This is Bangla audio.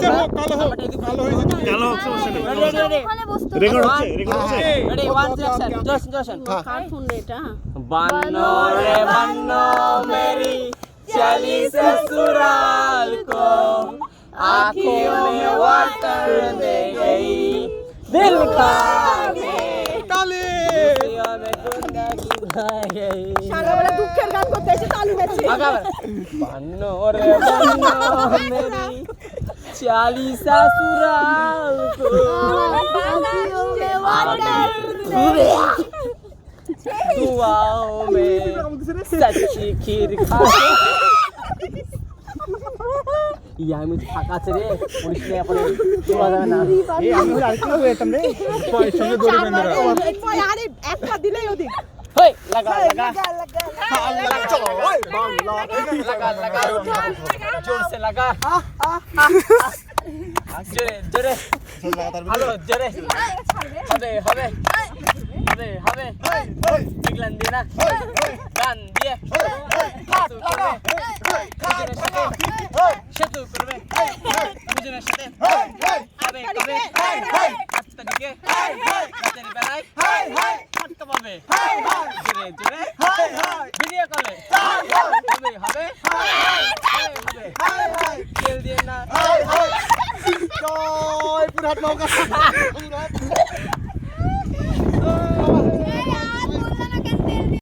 কালো হোক সমস্যা নেই রেকর্ড হচ্ছে রেডি 1 অ্যাকশন কার্টুন এটা बन्नो रे बन्नो मेरी चली ससुराल को आँखों में वाटर दे गई दिल खा गई তালি खुशियों में गुंगा की भा गई সকালবেলা দুঃখের গান করতে এসে তালি দিচ্ছে बन्नो रे बन्नो मेरी चली ससुराल को आँखों में वाटर दुआओं में सच्ची खीर खा ইয়া আমি তো ফাঁকা আছে রে পরিষ্কার করে তোলা যাবে না এই আমি আর কি হইতাম রে সঙ্গে দড়ি বেঁধে আরে একটা দিলেই ওদিক হেই লাগা লাগা লাগা जोर से लगा जोरे जोरे हेलो जोरे হবে দেখলেন দিনা গান দিয়ে সেতু করবে দুজনের সাথে হবে কবে 8 তারিখে রাতের বেলায় ফটকা পাবে জোরে জোরে ভিডিও কলে হবে তেল দিয়ে না জয় পুরহাট নৌকা পুরহাট